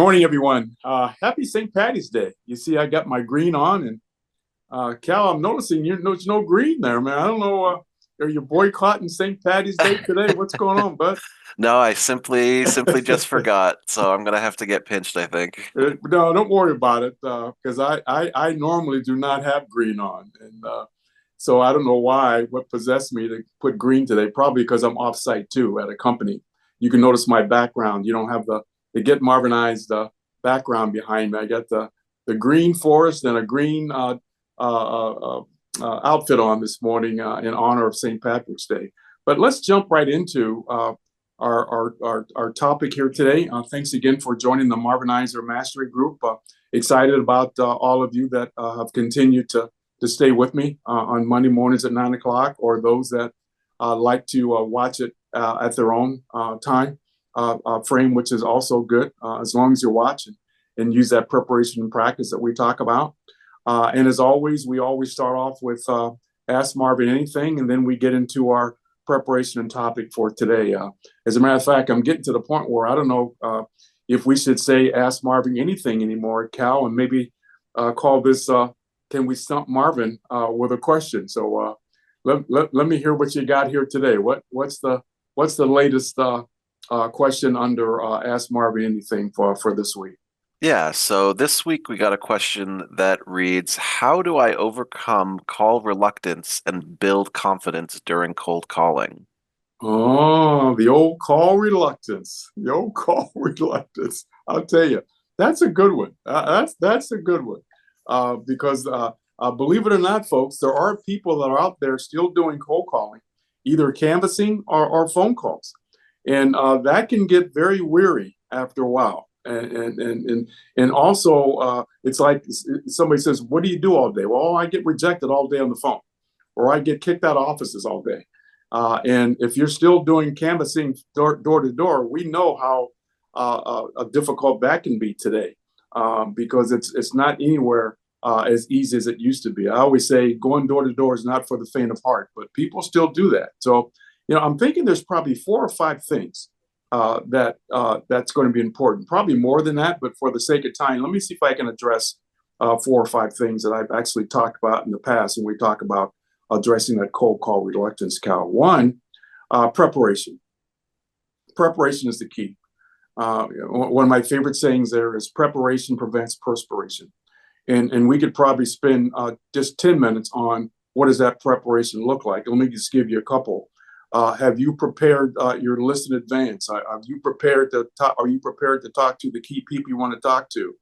morning, everyone. Happy St. Patty's Day. You see, I got my green on, and Cal, I'm noticing there's no green there, man. I don't know. Are you boycotting St. Patty's Day today? What's going on, bud? No, I simply just forgot, so I'm gonna have to get pinched, I think. No, don't worry about it, because I normally do not have green on, and so I don't know what possessed me to put green today. Probably because I'm off site too at a company. You can notice my background. You don't have the get Marvinized background behind me. I got the green forest and a green uh, uh, outfit on this morning in honor of St. Patrick's Day. But let's jump right into our topic here today. Thanks again for joining the Marvinizer Mastery Group. Excited about all of you that have continued to stay with me on Monday mornings at 9 o'clock, or those that like to watch it at their own time frame, which is also good as long as you're watching and use that preparation and practice that we talk about. And as always, we always start off with Ask Marvin Anything, and then we get into our preparation and topic for today. As a matter of fact, I'm getting to the point where I don't know if we should say Ask Marvin Anything anymore, Cal, and maybe call this Can We Stump Marvin with a question. So let me hear what you got here today. What's the latest question under Ask Marvin Anything for this week? Yeah, so this week we got a question that reads, how do I overcome call reluctance and build confidence during cold calling? Oh, the old call reluctance. The old call reluctance. I'll tell you, that's a good one. That's a good one. Because believe it or not, folks, there are people that are out there still doing cold calling, either canvassing or phone calls, and that can get very weary after a while. And also, it's like somebody says, "What do you do all day?" Well, I get rejected all day on the phone, or I get kicked out of offices all day. And if you're still doing canvassing door to door, we know how difficult that can be today, because it's not anywhere as easy as it used to be. I always say going door to door is not for the faint of heart, but people still do that. So, I'm thinking there's probably 4 or 5 things that's going to be important. Probably more than that, but for the sake of time, let me see if I can address 4 or 5 things that I've actually talked about in the past when we talk about addressing that cold call reluctance, Cal. One, preparation. Preparation is the key. One of my favorite sayings there is preparation prevents perspiration. And we could probably spend just 10 minutes on what does that preparation look like. Let me just give you a couple. Have you prepared your list in advance? Are you prepared to talk? Are you prepared to talk to the key people you want to talk to?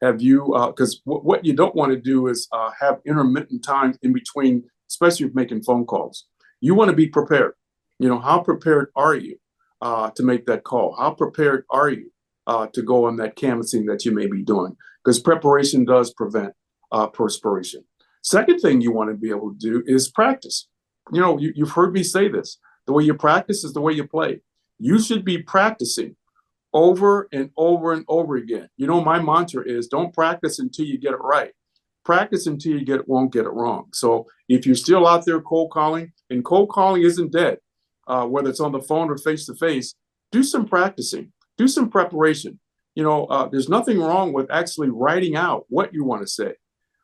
Have you? Because what you don't want to do is have intermittent times in between, especially if making phone calls. You want to be prepared. How prepared are you to make that call? How prepared are you to go on that canvassing that you may be doing? Because preparation does prevent perspiration. Second thing you want to be able to do is practice. You've heard me say this. The way you practice is the way you play. You should be practicing over and over and over again. My mantra is don't practice until you get it right. Practice until you won't get it wrong. So if you're still out there cold calling, and cold calling isn't dead, whether it's on the phone or face to face, do some practicing, do some preparation. There's nothing wrong with actually writing out what you want to say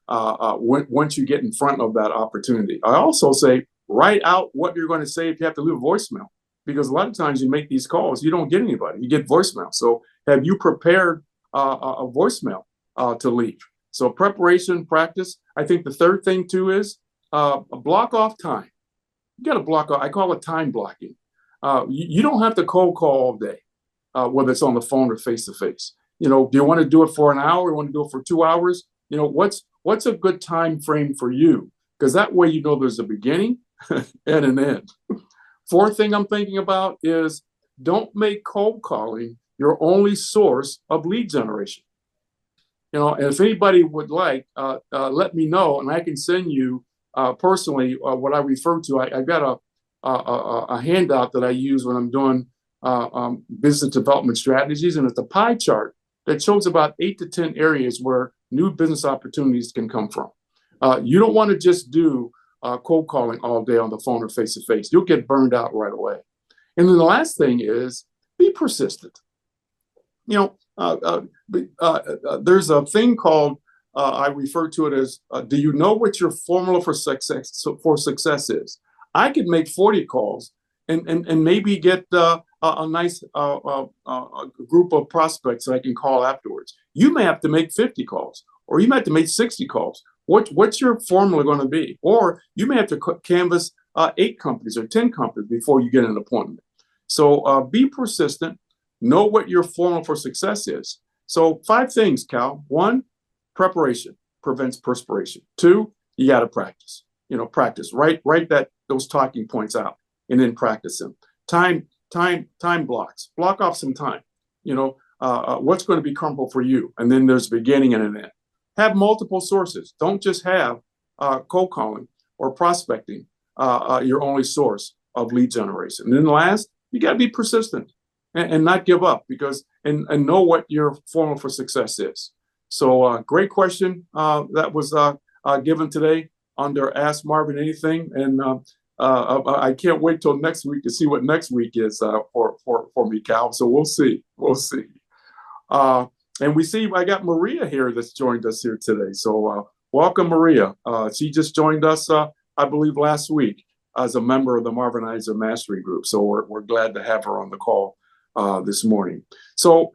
once you get in front of that opportunity. I also say write out what you're going to say if you have to leave a voicemail, because a lot of times you make these calls, you don't get anybody, you get voicemail. So have you prepared a voicemail to leave? So preparation, practice. I think the third thing too is a block off time. You got to block off. I call it time blocking. You don't have to cold call all day, whether it's on the phone or face to face. Do you want to do it for an hour? You want to do it for 2 hours? What's a good time frame for you? Because that way there's a beginning and an end. Fourth thing I'm thinking about is don't make cold calling your only source of lead generation. And if anybody would like, let me know, and I can send you personally what I refer to. I've got a handout that I use when I'm doing business development strategies, and it's a pie chart that shows about 8 to 10 areas where new business opportunities can come from. You don't want to just do cold calling all day on the phone or face to face. You'll get burned out right away. And then the last thing is be persistent. There's a thing called, I refer to it as, do you know what your formula for success is? I could make 40 calls and maybe get a nice group of prospects that I can call afterwards. You may have to make 50 calls, or you might have to make 60 calls. What's your formula going to be? Or you may have to canvas 8 companies or 10 companies before you get an appointment. So be persistent. Know what your formula for success is. So 5 things, Cal. 1, preparation prevents perspiration. 2, you got to practice. Practice. Write those talking points out and then practice them. Time blocks. Block off some time. What's going to be comfortable for you, and then there's a beginning and an end. Have multiple sources. Don't just have cold calling or prospecting your only source of lead generation. And then last, you got to be persistent and not give up, and know what your formula for success is. So great question that was given today under Ask Marvin Anything, and I can't wait till next week to see what next week is for me, Cal. So we'll see. And we see I got Maria here that's joined us here today. So welcome, Maria. She just joined us, I believe, last week as a member of the Marvinizer Mastery Group. So we're glad to have her on the call this morning. So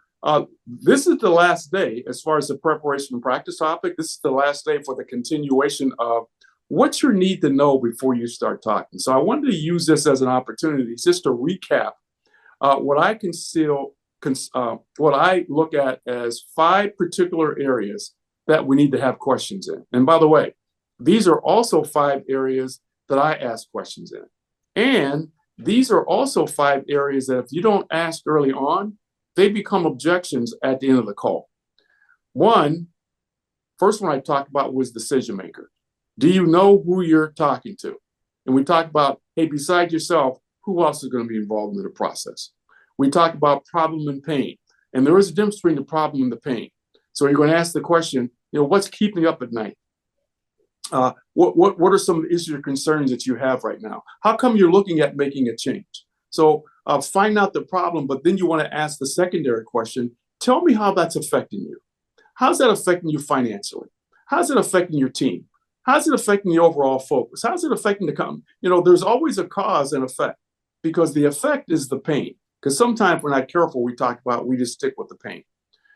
this is the last day as far as the preparation and practice topic. This is the last day for the continuation of what's your need to know before you start talking. So I wanted to use this as an opportunity just to recap what I look at as 5 particular areas that we need to have questions in. And by the way, these are also 5 areas that I ask questions in. And these are also 5 areas that if you don't ask early on, they become objections at the end of the call. First one I talked about was decision maker. Do you know who you're talking to? And we talked about, hey, besides yourself, who else is going to be involved in the process? We talked about problem and pain. And there is a difference between the problem and the pain. So you're going to ask the question, what's keeping you up at night? What are some of the issues or concerns that you have right now? How come you're looking at making a change? So find out the problem, but then you want to ask the secondary question, tell me how that's affecting you. How's that affecting you financially? How's it affecting your team? How's it affecting the overall focus? How's it affecting the company? There's always a cause and effect, because the effect is the pain. Because sometimes we're not careful, we just stick with the pain.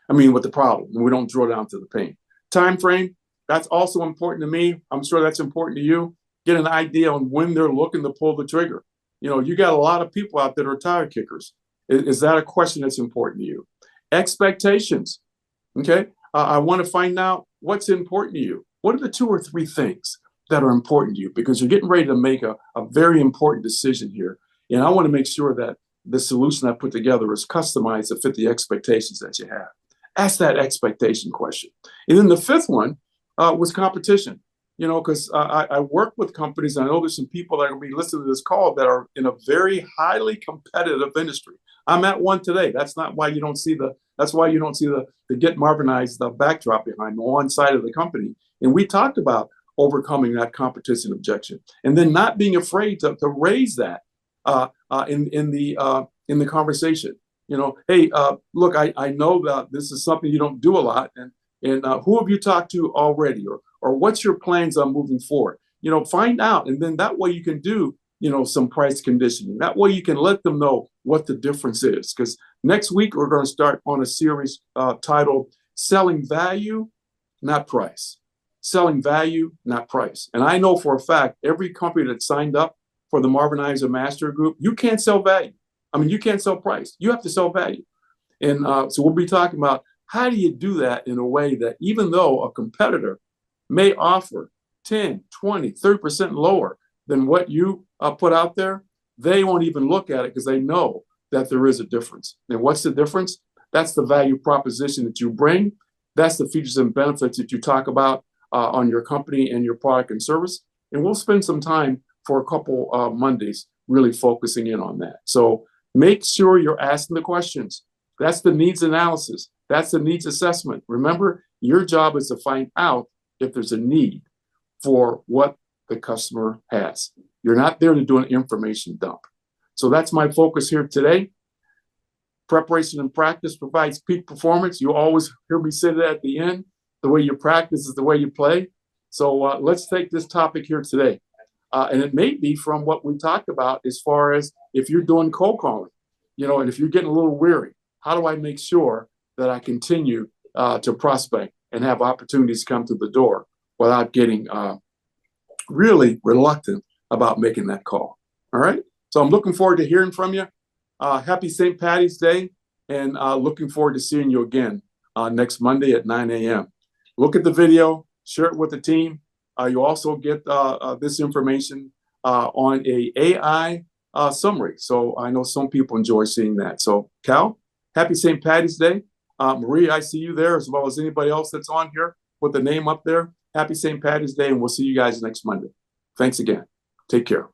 With the problem, and we don't drill down to the pain. Time frame, that's also important to me. I'm sure that's important to you. Get an idea on when they're looking to pull the trigger. You got a lot of people out there that are tire kickers. Is that a question that's important to you? Expectations. Okay. I want to find out what's important to you. What are the 2 or 3 things that are important to you? Because you're getting ready to make a very important decision here. And I want to make sure that the solution I put together is customized to fit the expectations that you have. Ask that expectation question. And then the 5th one was competition. Because I work with companies, and I know there's some people that are going to be listening to this call that are in a very highly competitive industry. I'm at one today. That's why you don't see the Get Marvinized backdrop behind one side of the company. And we talked about overcoming that competition objection, and then not being afraid to raise that in the conversation. Hey, look, I know that this is something you don't do a lot, and who have you talked to already, or what's your plans on moving forward? Find out, and then that way you can do some price conditioning. That way you can let them know what the difference is. Because next week we're going to start on a series titled "Selling Value, Not Price." Selling value, not price. And I know for a fact every company that signed up for the Marvinizer Master Group, you can't sell value. You can't sell price. You have to sell value. And so we'll be talking about how do you do that in a way that even though a competitor may offer 10, 20, 30% lower than what you put out there, they won't even look at it because they know that there is a difference. And what's the difference? That's the value proposition that you bring. That's the features and benefits that you talk about on your company and your product and service. And we'll spend some time for a couple Mondays really focusing in on that. So make sure you're asking the questions. That's the needs analysis. That's the needs assessment. Remember, your job is to find out if there's a need for what the customer has. You're not there to do an information dump. So that's my focus here today. Preparation and practice provides peak performance. You always hear me say that at the end. The way you practice is the way you play. So let's take this topic here today. And it may be from what we talked about as far as if you're doing cold calling, and if you're getting a little weary, how do I make sure that I continue to prospect and have opportunities come through the door without getting really reluctant about making that call? All right. So I'm looking forward to hearing from you. Happy St. Patty's Day, and looking forward to seeing you again next Monday at 9 a.m. Look at the video, share it with the team. You also get this information on a AI summary. So I know some people enjoy seeing that. So Cal, happy St. Patty's Day. Marie, I see you there, as well as anybody else that's on here with the name up there. Happy St. Patty's Day, and we'll see you guys next Monday. Thanks again. Take care.